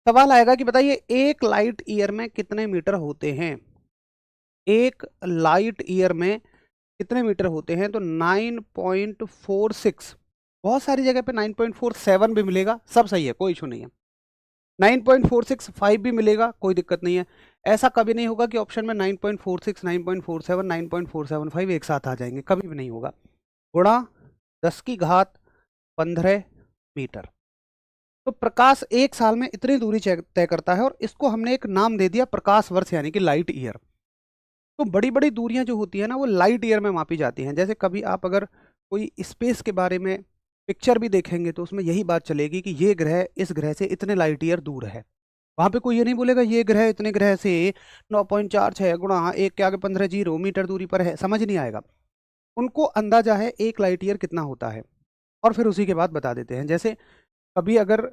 सवाल आएगा कि बताइए एक लाइट ईयर में कितने मीटर होते हैं, एक लाइट ईयर में कितने मीटर होते हैं। तो 9.46, बहुत सारी जगह पे 9.47 भी मिलेगा, सब सही है, कोई इशू नहीं है। 9.465 भी मिलेगा, कोई दिक्कत नहीं है। ऐसा कभी नहीं होगा कि ऑप्शन में 9.46, 9.47, 9.475 एक साथ आ जाएंगे, कभी भी नहीं होगा। गुणा 10 की घात 15 मीटर। तो प्रकाश एक साल में इतनी दूरी तय करता है, और इसको हमने एक नाम दे दिया प्रकाश वर्ष, यानी कि लाइट ईयर। तो बड़ी बड़ी दूरियां जो होती है ना, वो लाइट ईयर में मापी जाती हैं। जैसे कभी आप अगर कोई स्पेस के बारे में पिक्चर भी देखेंगे तो उसमें यही बात चलेगी कि ये ग्रह इस ग्रह से इतने लाइट ईयर दूर है। वहां पे कोई ये नहीं बोलेगा ये ग्रह इतने ग्रह से 9.46 गुणा 1 के आगे 15 जीरो मीटर दूरी पर है, समझ नहीं आएगा। उनको अंदाजा है एक लाइट ईयर कितना होता है, और फिर उसी के बाद बता देते हैं। जैसे कभी अगर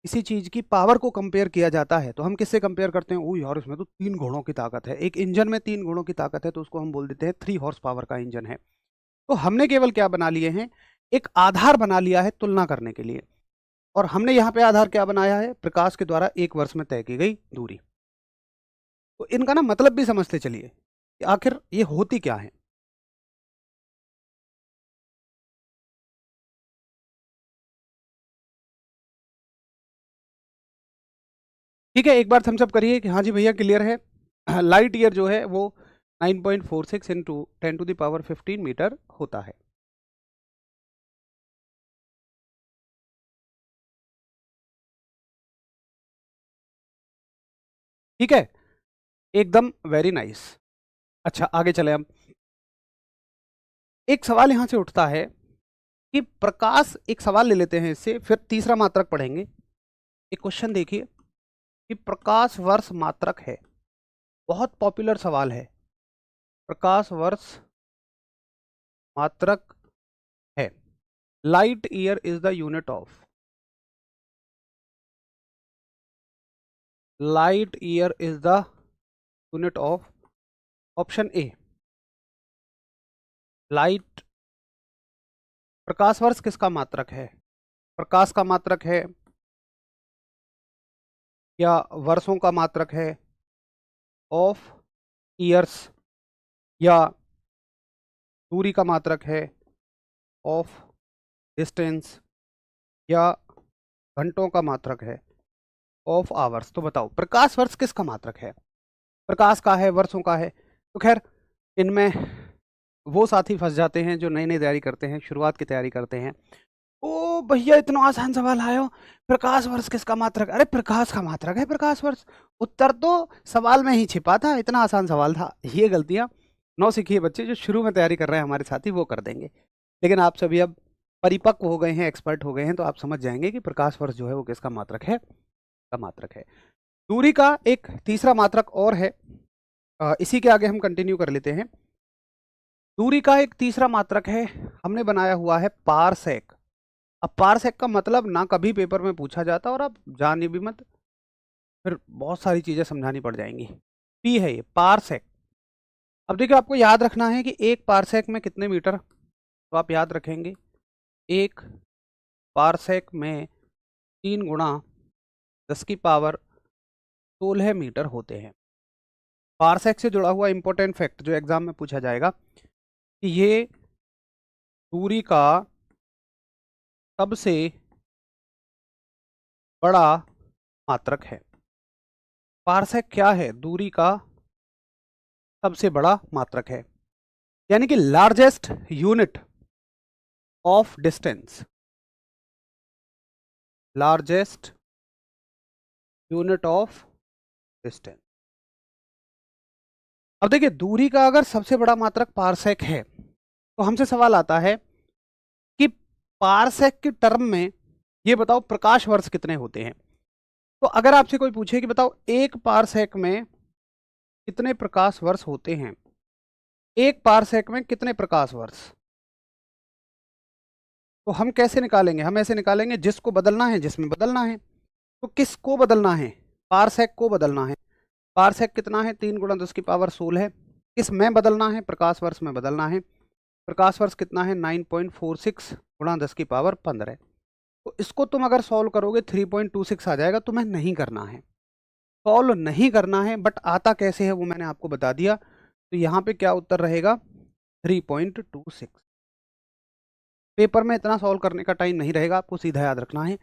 किसी चीज की पावर को कंपेयर किया जाता है तो हम किससे कंपेयर करते हैं, ओ यार इसमें तो 3 घोड़ों की ताकत है, एक इंजन में 3 घोड़ों की ताकत है, तो उसको हम बोल देते हैं 3 हॉर्स पावर का इंजन है। तो हमने केवल क्या बना लिए हैं, एक आधार बना लिया है तुलना करने के लिए। और हमने यहाँ पे आधार क्या बनाया है, प्रकाश के द्वारा एक वर्ष में तय की गई दूरी। तो इनका ना मतलब भी समझते चलिए कि आखिर ये होती क्या है। ठीक है, एक बार थम्सअप करिए कि हाँ जी भैया क्लियर है। लाइट ईयर जो है वो 9.46 इंटू 10⁻15 मीटर होता है। ठीक है, एकदम वेरी नाइस। अच्छा आगे चले हम। एक सवाल यहां से उठता है कि प्रकाश, एक सवाल ले लेते हैं इससे, फिर तीसरा मात्रक पढ़ेंगे। एक क्वेश्चन देखिए कि प्रकाश वर्ष मात्रक है, बहुत पॉपुलर सवाल है। प्रकाश वर्ष मात्रक है। Light year is the unit of, light year is the unit of, option A light. प्रकाश वर्ष किसका मात्रक है, प्रकाश का मात्रक है या वर्षों का मात्रक है, ऑफ ईयर्स, या दूरी का मात्रक है, ऑफ डिस्टेंस, या घंटों का मात्रक है, ऑफ आवर्स। तो बताओ प्रकाश वर्ष किसका मात्रक है, प्रकाश का है, वर्षों का है। तो खैर इनमें वो साथी फंस जाते हैं जो नई नई तैयारी करते हैं, शुरुआत की तैयारी करते हैं। ओ भैया इतना आसान सवाल आयो, प्रकाश वर्ष किसका मात्रक, अरे प्रकाश का मात्रक है प्रकाश वर्ष। उत्तर तो सवाल में ही छिपा था, इतना आसान सवाल था। ये गलतियां नौसिखिए बच्चे जो शुरू में तैयारी कर रहे हैं हमारे साथी वो कर देंगे। लेकिन आप सभी अब परिपक्व हो गए हैं, एक्सपर्ट हो गए हैं, तो आप समझ जाएंगे कि प्रकाश वर्ष जो है वो किसका मात्रक है, का मात्रक है। दूरी का एक तीसरा मात्रक और है, इसी के आगे हम कंटिन्यू कर लेते हैं। दूरी का एक तीसरा मात्रक है, हमने बनाया हुआ है पारसेक। अब पारसेक का मतलब ना कभी पेपर में पूछा जाता, और आप जानिए भी मत, फिर बहुत सारी चीजें समझानी पड़ जाएंगी। पी है ये पारसेक। अब देखिए आपको याद रखना है कि एक पारसेक में कितने मीटर, तो आप याद रखेंगे एक पारसेक में 3 × 10⁻16 मीटर होते हैं। पारसेक से जुड़ा हुआ इंपॉर्टेंट फैक्ट जो एग्जाम में पूछा जाएगा कि ये दूरी का सबसे बड़ा मात्रक है। पारसेक क्या है, दूरी का सबसे बड़ा मात्रक है, यानी कि largest unit of distance, largest unit of distance. अब देखिए दूरी का अगर सबसे बड़ा मात्रक पारसेक है, तो हमसे सवाल आता है कि पारसेक की टर्म में ये बताओ प्रकाश वर्ष कितने होते हैं। तो अगर आपसे कोई पूछे कि बताओ एक पारसेक में कितने प्रकाश वर्ष होते हैं, एक पारसेक में कितने प्रकाश वर्ष, तो हम कैसे निकालेंगे, हम ऐसे निकालेंगे जिसको बदलना है जिसमें बदलना है। तो किसको बदलना है, पारसेक को बदलना है। पारसेक कितना है, 3 × 10⁻16 है। किस में बदलना है, प्रकाश वर्ष में बदलना है। प्रकाश वर्ष कितना है, 9.46 × 10⁻15। तो इसको तुम अगर सॉल्व करोगे 3.26 आ जाएगा, तुम्हें नहीं करना है, सॉल्व नहीं करना है, बट आता कैसे है वो मैंने आपको बता दिया। तो यहाँ पे क्या उत्तर रहेगा, 3.26। पेपर में इतना सॉल्व करने का टाइम नहीं रहेगा, आपको सीधा याद रखना है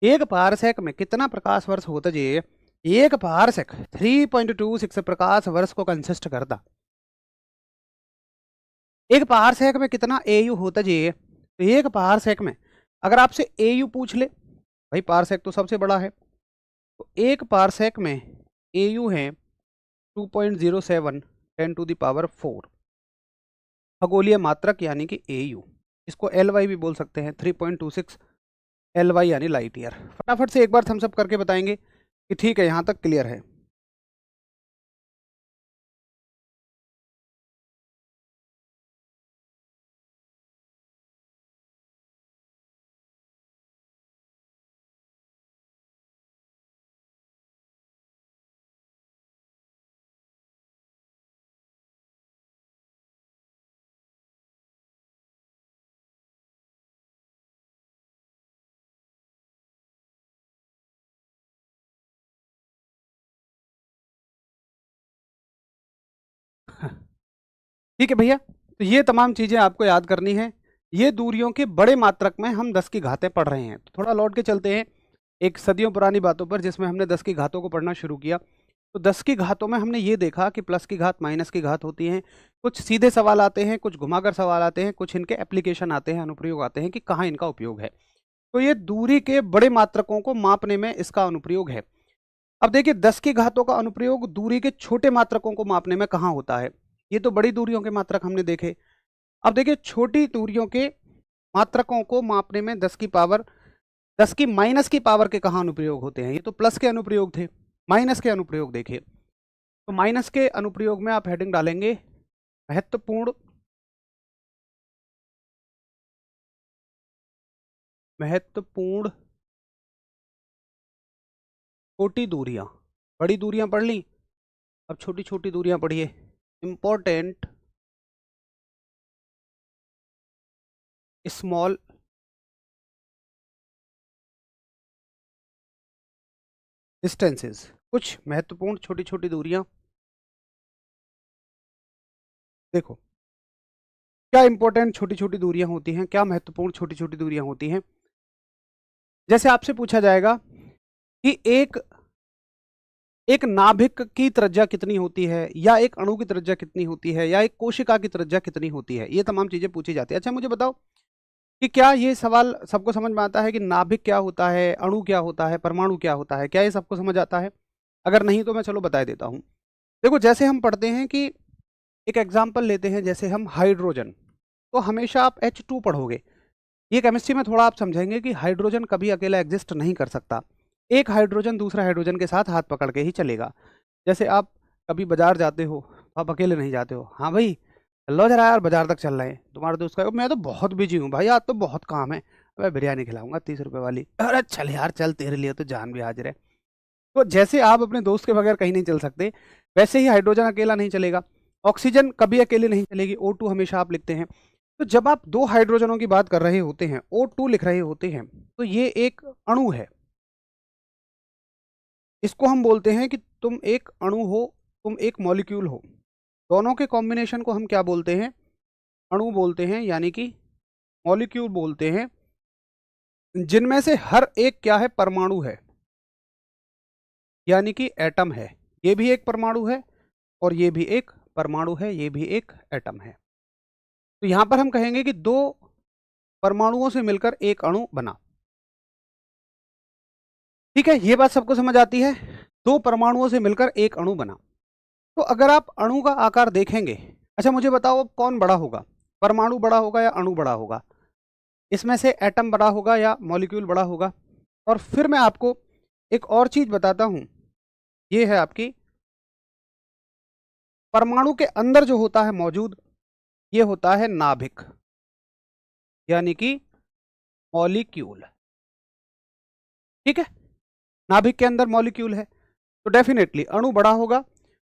एक पारसेक में कितना प्रकाश वर्ष होता जी? एक पारसेक 3.26 प्रकाश वर्ष को कंसिस्ट करता। एक पारसेक में कितना एयू होता जी? तो एक पारसेक में अगर आपसे एयू पूछ ले, भाई पारसेक तो सबसे बड़ा है, तो एक पारसेक में एयू है 2.07 10⁴ खगोलीय मात्रक यानी कि एयू। इसको एल वाई भी बोल सकते हैं, 3.26 एल वाई यानी लाइट ईयर। फटाफट से एक बार थम्स अप करके बताएंगे कि ठीक है, यहाँ तक क्लियर है। ठीक है भैया, तो ये तमाम चीज़ें आपको याद करनी है। ये दूरियों के बड़े मात्रक में हम 10 की घातें पढ़ रहे हैं। तो थोड़ा लौट के चलते हैं एक सदियों पुरानी बातों पर, जिसमें हमने 10 की घातों को पढ़ना शुरू किया। तो 10 की घातों में हमने ये देखा कि प्लस की घात माइनस की घात होती हैं। कुछ सीधे सवाल आते हैं, कुछ घुमाकर सवाल आते हैं, कुछ इनके एप्लीकेशन आते हैं, अनुप्रयोग आते हैं कि कहाँ इनका उपयोग है। तो ये दूरी के बड़े मात्रकों को मापने में इसका अनुप्रयोग है। अब देखिए 10 की घातों का अनुप्रयोग दूरी के छोटे मात्रकों को मापने में कहाँ होता है। ये तो बड़ी दूरियों के मात्रक हमने देखे। अब देखिए छोटी दूरियों के मात्रकों को मापने में 10 की माइनस की पावर के कहाँ अनुप्रयोग होते हैं। ये तो प्लस के अनुप्रयोग थे, माइनस के अनुप्रयोग देखिए। तो माइनस के अनुप्रयोग में आप हेडिंग डालेंगे महत्वपूर्ण महत्वपूर्ण छोटी दूरियां। बड़ी दूरियां पढ़ ली, अब छोटी छोटी दूरियां पढ़िए। इंपॉर्टेंट स्मॉल डिस्टेंसेस, कुछ महत्वपूर्ण छोटी छोटी दूरियां। देखो क्या इंपॉर्टेंट छोटी छोटी दूरियां होती हैं, क्या महत्वपूर्ण छोटी छोटी दूरियां होती हैं। जैसे आपसे पूछा जाएगा कि एक नाभिक की त्रिज्या कितनी होती है, या एक अणु की त्रिज्या कितनी होती है, या एक कोशिका की त्रिज्या कितनी होती है, ये तमाम चीजें पूछी जाती है। अच्छा मुझे बताओ कि क्या ये सवाल सबको समझ में आता है कि नाभिक क्या होता है, अणु क्या होता है, परमाणु क्या होता है, क्या ये सबको समझ आता है? अगर नहीं तो मैं चलो बता देता हूं। देखो जैसे हम पढ़ते हैं कि एक एग्जाम्पल लेते हैं, जैसे हम हाइड्रोजन, तो हमेशा आप H2 पढ़ोगे। ये केमिस्ट्री में थोड़ा आप समझेंगे कि हाइड्रोजन कभी अकेला एग्जिस्ट नहीं कर सकता। एक हाइड्रोजन दूसरा हाइड्रोजन के साथ हाथ पकड़ के ही चलेगा। जैसे आप कभी बाजार जाते हो, आप अकेले नहीं जाते हो, हाँ भाई चलो जरा यार बाजार तक चल रहे हैं, तुम्हारा दोस्त कहेगा मैं तो बहुत बिजी हूँ भाई, आज तो बहुत काम है, मैं बिरयानी खिलाऊंगा 30 रुपए वाली, अरे चल यार चल, तेरे लिए तो जान भी हाजिर है। तो जैसे आप अपने दोस्त के बगैर कहीं नहीं चल सकते, वैसे ही हाइड्रोजन अकेला नहीं चलेगा, ऑक्सीजन कभी अकेले नहीं चलेगी, O2 हमेशा आप लिखते हैं। तो जब आप दो हाइड्रोजनों की बात कर रहे होते हैं, O2 लिख रहे होते हैं, तो ये एक अणु है। इसको हम बोलते हैं कि तुम एक अणु हो, तुम एक मॉलिक्यूल हो। दोनों के कॉम्बिनेशन को हम क्या बोलते हैं? अणु बोलते हैं, यानी कि मॉलिक्यूल बोलते हैं, जिनमें से हर एक क्या है? परमाणु है, यानी कि एटम है। ये भी एक परमाणु है और ये भी एक परमाणु है, ये भी एक एटम है। तो यहां पर हम कहेंगे कि दो परमाणुओं से मिलकर एक अणु बना। ठीक है, ये बात सबको समझ आती है? दो परमाणुओं से मिलकर एक अणु बना। तो अगर आप अणु का आकार देखेंगे, अच्छा मुझे बताओ अब कौन बड़ा होगा? परमाणु बड़ा होगा या अणु बड़ा होगा? इसमें से एटम बड़ा होगा या मॉलिक्यूल बड़ा होगा? और फिर मैं आपको एक और चीज बताता हूं, ये है आपकी परमाणु के अंदर जो होता है मौजूद, ये होता है नाभिक, यानी कि मॉलिक्यूल। ठीक है, नाभिक के अंदर मॉलिक्यूल है, तो डेफिनेटली अणु बड़ा होगा,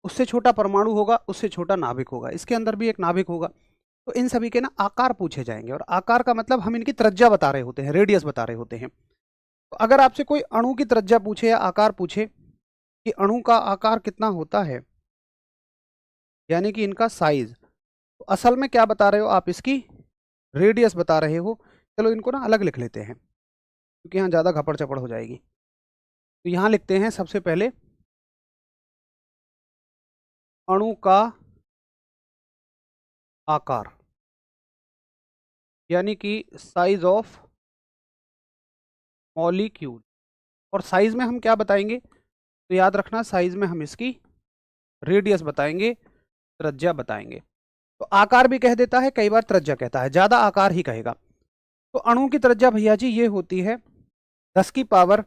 उससे छोटा परमाणु होगा, उससे छोटा नाभिक होगा, इसके अंदर भी एक नाभिक होगा। तो इन सभी के ना आकार पूछे जाएंगे, और आकार का मतलब हम इनकी त्रिज्या बता रहे होते हैं, रेडियस बता रहे होते हैं। तो अगर आपसे कोई अणु की त्रिज्या पूछे या आकार पूछे कि अणु का आकार कितना होता है, यानी कि इनका साइज, तो असल में क्या बता रहे हो आप? इसकी रेडियस बता रहे हो। चलो इनको ना अलग लिख लेते हैं। क्योंकि यहाँ ज़्यादा घपड़ चपड़ हो जाएगी। तो यहाँ लिखते हैं सबसे पहले अणु का आकार, यानी कि साइज ऑफ मॉलिक्यूल। और साइज में हम क्या बताएंगे, तो याद रखना साइज में हम इसकी रेडियस बताएंगे, त्रिज्या बताएंगे। तो आकार भी कह देता है, कई बार त्रिज्या कहता है, ज्यादा आकार ही कहेगा। तो अणु की त्रिज्या भैया जी ये होती है 10 की पावर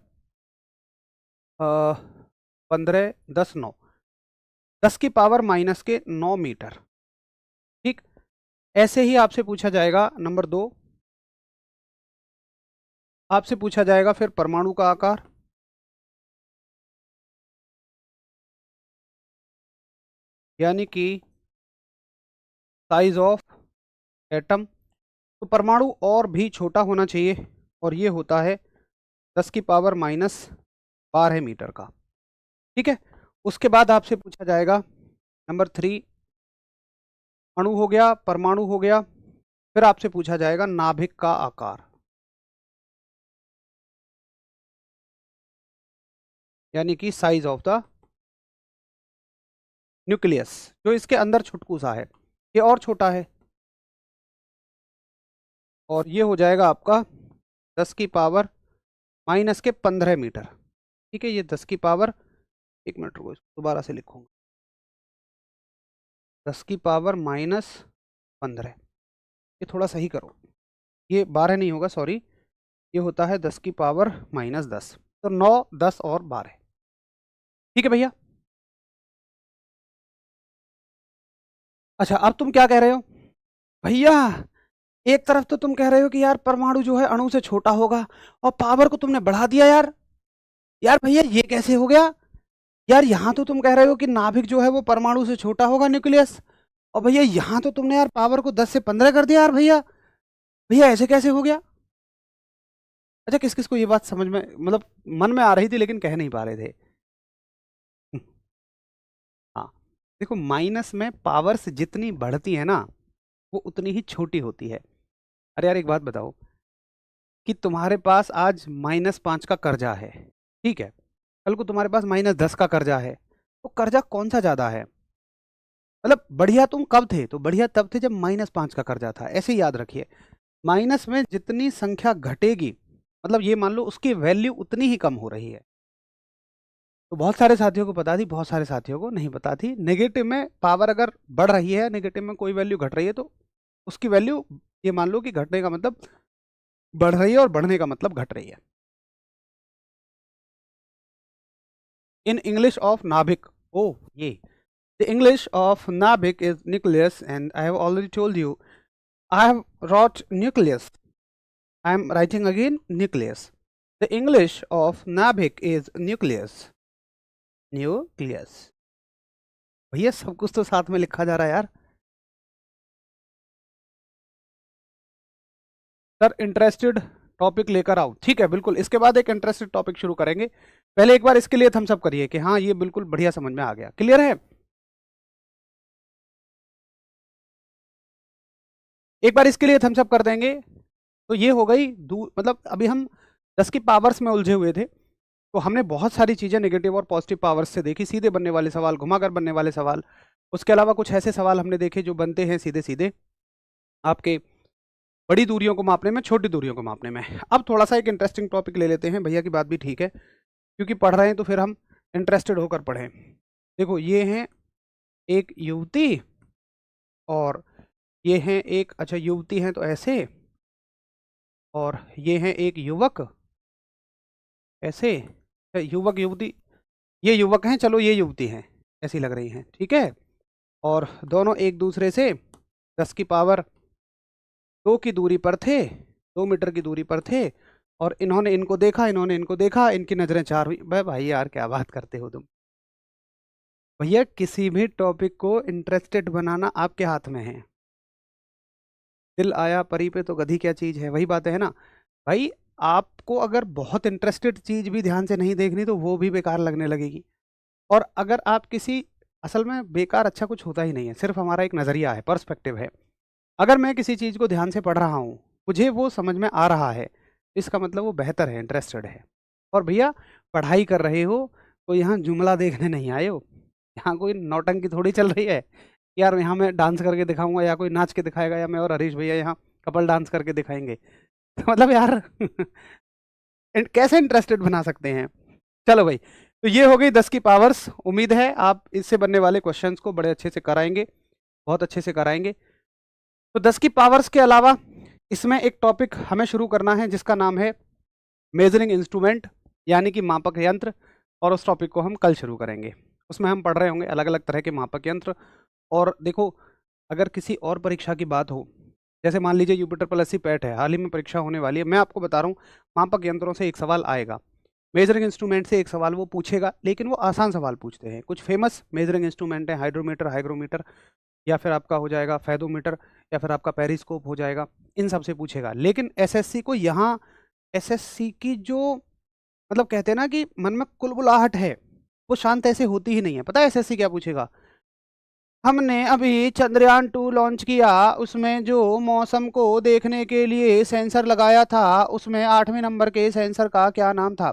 15 10 9 10 की पावर माइनस के 9 मीटर। ठीक, ऐसे ही आपसे पूछा जाएगा नंबर 2, आपसे पूछा जाएगा फिर परमाणु का आकार, यानी कि साइज ऑफ एटम। तो परमाणु और भी छोटा होना चाहिए, और ये होता है 10 की पावर माइनस 12 मीटर का। ठीक है, उसके बाद आपसे पूछा जाएगा नंबर 3, अणु हो गया, परमाणु हो गया, फिर आपसे पूछा जाएगा नाभिक का आकार, यानी कि साइज ऑफ द न्यूक्लियस, जो इसके अंदर छुटकू सा है, ये और छोटा है, और ये हो जाएगा आपका 10 की पावर माइनस के 15 मीटर। ठीक है, ये 10 की पावर, एक मिनट रुको, इसको दोबारा से लिखूंगा, 10 की पावर माइनस 15, ये थोड़ा सही करो, ये 12 नहीं होगा, सॉरी, ये होता है 10 की पावर माइनस 10, तो 9 10 और 12। ठीक है भैया। अच्छा, अब तुम क्या कह रहे हो भैया, एक तरफ तो तुम कह रहे हो कि यार परमाणु जो है अणु से छोटा होगा, और पावर को तुमने बढ़ा दिया यार। यार भैया ये कैसे हो गया यार, यहाँ तो तुम कह रहे हो कि नाभिक जो है वो परमाणु से छोटा होगा, न्यूक्लियस, और भैया यहाँ तो तुमने यार पावर को 10 से 15 कर दिया यार भैया। भैया ऐसे कैसे हो गया? अच्छा, किस किस को ये बात समझ में, मतलब मन में आ रही थी लेकिन कह नहीं पा रहे थे? हाँ, देखो माइनस में पावर्स जितनी बढ़ती है ना, वो उतनी ही छोटी होती है। अरे यार एक बात बताओ, कि तुम्हारे पास आज -5 का कर्जा है, ठीक है, कल को तुम्हारे पास -10 का कर्जा है, तो कर्जा कौन सा ज्यादा है? मतलब बढ़िया तुम कब थे, तो बढ़िया तब थे जब -5 का कर्जा था। ऐसे ही याद रखिए, माइनस में जितनी संख्या घटेगी, मतलब ये मान लो उसकी वैल्यू उतनी ही कम हो रही है। तो बहुत सारे साथियों को पता थी, बहुत सारे साथियों को नहीं पता थी। नेगेटिव में पावर अगर बढ़ रही है, नेगेटिव में कोई वैल्यू घट रही है, तो उसकी वैल्यू ये मान लो कि घटने का मतलब बढ़ रही है, और बढ़ने का मतलब घट रही है। इन इंग्लिश ऑफ नाभिक, ओ ये द इंग्लिश ऑफ नाभिक is nucleus, and I have already told you, I have wrote nucleus, I am writing again nucleus. The English of नाभिक इज न्यूक्लियस, न्यूक्लियस। भैया सब कुछ तो साथ में लिखा जा रहा है यार। सर इंटरेस्टेड टॉपिक लेकर आओ, ठीक है, बिल्कुल, इसके बाद एक इंटरेस्टेड टॉपिक शुरू करेंगे। पहले एक बार इसके लिए थम्स अप करिए कि हाँ ये बिल्कुल बढ़िया समझ में आ गया, क्लियर है। एक बार इसके लिए थम्स अप कर देंगे। तो ये हो गई मतलब अभी हम 10 की पावर्स में उलझे हुए थे, तो हमने बहुत सारी चीज़ें नेगेटिव और पॉजिटिव पावर्स से देखी, सीधे बनने वाले सवाल, घुमाकर बनने वाले सवाल, उसके अलावा कुछ ऐसे सवाल हमने देखे जो बनते हैं सीधे सीधे आपके बड़ी दूरियों को मापने में, छोटी दूरियों को मापने में। अब थोड़ा सा एक इंटरेस्टिंग टॉपिक ले लेते हैं, भैया की बात भी ठीक है, क्योंकि पढ़ रहे हैं तो फिर हम इंटरेस्टेड होकर पढ़ें। देखो ये हैं एक युवती, और ये हैं एक, अच्छा युवती हैं तो ऐसे, और ये हैं एक युवक ऐसे, युवक युवती, ये युवक हैं, चलो ये युवती हैं, ऐसी लग रही हैं, ठीक है। और दोनों एक दूसरे से 10 की पावर 2 की दूरी पर थे, 2 मीटर की दूरी पर थे, और इन्होंने इनको देखा, इन्होंने इनको देखा, इनकी नज़रें चार हुई। भाई यार क्या बात करते हो तुम भैया, किसी भी टॉपिक को इंटरेस्टेड बनाना आपके हाथ में है। दिल आया परी पे तो गधी क्या चीज़ है, वही बात है ना भाई। आपको अगर बहुत इंटरेस्टेड चीज़ भी ध्यान से नहीं देखनी तो वो भी बेकार लगने लगेगी। और अगर आप किसी, असल में बेकार अच्छा कुछ होता ही नहीं है, सिर्फ हमारा एक नज़रिया है, पर्सपेक्टिव है। अगर मैं किसी चीज़ को ध्यान से पढ़ रहा हूँ, मुझे वो समझ में आ रहा है, इसका मतलब वो बेहतर है, इंटरेस्टेड है। और भैया पढ़ाई कर रहे हो तो यहाँ जुमला देखने नहीं आए हो, यहाँ कोई नौटंकी थोड़ी चल रही है यार, यहाँ मैं डांस करके दिखाऊंगा या कोई नाच के दिखाएगा या मैं और हरीश भैया यहाँ कपल डांस करके दिखाएंगे। तो मतलब यार कैसे इंटरेस्टेड बना सकते हैं। चलो भाई, तो ये हो गई 10 की पावर्स। उम्मीद है आप इससे बनने वाले क्वेश्चंस को बड़े अच्छे से कराएंगे, बहुत अच्छे से कराएंगे। तो 10 की पावर्स के अलावा इसमें एक टॉपिक हमें शुरू करना है जिसका नाम है मेजरिंग इंस्ट्रूमेंट, यानी कि मापक यंत्र। और उस टॉपिक को हम कल शुरू करेंगे। उसमें हम पढ़ रहे होंगे अलग अलग तरह के मापक यंत्र। और देखो, अगर किसी और परीक्षा की बात हो, जैसे मान लीजिए यूपिटर प्लस सी पैट है, हाल ही में परीक्षा होने वाली है, मैं आपको बता रहा हूँ मापक यंत्रों से एक सवाल आएगा, मेजरिंग इंस्ट्रूमेंट से एक सवाल वो पूछेगा, लेकिन वो आसान सवाल पूछते हैं। कुछ फेमस मेजरिंग इंस्ट्रूमेंट है, हाइड्रोमीटर, हाइग्रोमीटर, या फिर आपका हो जाएगा फेदोमीटर, या फिर आपका पेरिस्कोप हो जाएगा, इन सब से पूछेगा। लेकिन एसएससी को यहाँ, एसएससी की जो मतलब कहते हैं ना कि मन में कुलबुलाहट है, वो शांत ऐसे होती ही नहीं है। पता है एसएससी क्या पूछेगा? हमने अभी चंद्रयान 2 लॉन्च किया, उसमें जो मौसम को देखने के लिए सेंसर लगाया था, उसमें 8वें नंबर के सेंसर का क्या नाम था।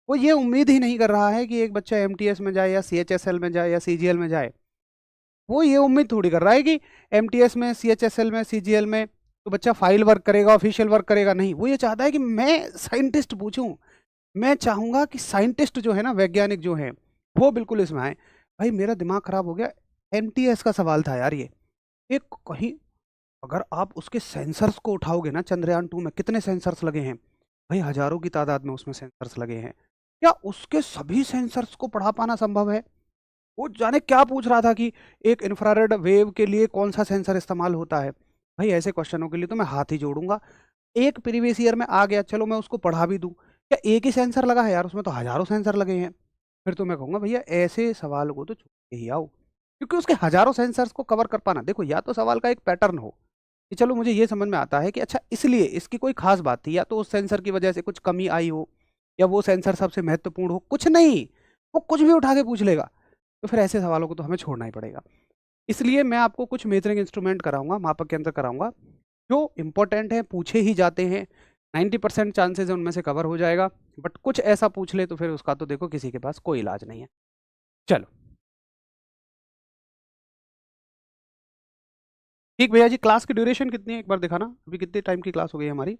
वो ये उम्मीद ही नहीं कर रहा है कि एक बच्चा एमटीएस में जाए या सीएचएसएल में जाए या सीजीएल में जाए। वो ये उम्मीद थोड़ी कर रहा है कि एमटीएस में, सीएचएसएल में, सीजीएल में तो बच्चा फाइल वर्क करेगा, ऑफिशियल वर्क करेगा। नहीं, वो ये चाहता है कि मैं साइंटिस्ट पूछूं। मैं चाहूंगा कि साइंटिस्ट जो है ना, वैज्ञानिक जो है, वो बिल्कुल इसमें आए। भाई मेरा दिमाग खराब हो गया, एमटीएस का सवाल था यार ये। एक कहीं अगर आप उसके सेंसर्स को उठाओगे ना, चंद्रयान 2 में कितने सेंसर्स लगे हैं भाई, हजारों की तादाद में उसमें सेंसर्स लगे हैं। क्या उसके सभी सेंसर्स को पढ़ा पाना संभव है? वो जाने क्या पूछ रहा था कि एक इंफ्रारेड वेव के लिए कौन सा सेंसर इस्तेमाल होता है। भाई ऐसे क्वेश्चनों के लिए तो मैं हाथ ही जोड़ूंगा। एक प्रीवियस ईयर में आ गया, चलो मैं उसको पढ़ा भी दूं, क्या एक ही सेंसर लगा है यार, उसमें तो हजारों सेंसर लगे हैं। फिर तो मैं कहूंगा भैया ऐसे सवाल को तो छोड़ के ही आओ, क्योंकि उसके हजारों सेंसर्स को कवर कर पाना, देखो या तो सवाल का एक पैटर्न हो कि चलो मुझे ये समझ में आता है कि अच्छा इसलिए इसकी कोई खास बात थी, या तो उस सेंसर की वजह से कुछ कमी आई हो, या वो सेंसर सबसे महत्वपूर्ण हो। कुछ नहीं, वो कुछ भी उठा के पूछ लेगा। तो फिर ऐसे सवालों को तो हमें छोड़ना ही पड़ेगा। इसलिए मैं आपको कुछ मेजरिंग इंस्ट्रूमेंट कराऊंगा, मापक यंत्र कराऊंगा, जो इंपॉर्टेंट है, पूछे ही जाते हैं। 90% चांसेस है उनमें से कवर हो जाएगा। बट कुछ ऐसा पूछ ले तो फिर उसका तो देखो किसी के पास कोई इलाज नहीं है। चलो ठीक भैया जी, क्लास की ड्यूरेशन कितनी है एक बार दिखाना, अभी कितने टाइम की क्लास हो गई है हमारी?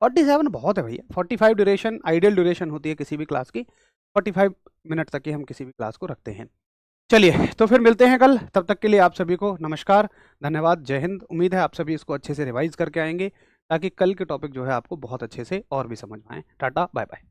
47 बहुत है भैया। 45 ड्यूरेशन आइडियल ड्यूरेशन होती है किसी भी क्लास की। 45 मिनट तक ही हम किसी भी क्लास को रखते हैं। चलिए तो फिर मिलते हैं कल, तब तक के लिए आप सभी को नमस्कार, धन्यवाद, जय हिंद। उम्मीद है आप सभी इसको अच्छे से रिवाइज करके आएंगे, ताकि कल के टॉपिक जो है आपको बहुत अच्छे से और भी समझ में आए। टाटा बाय बाय।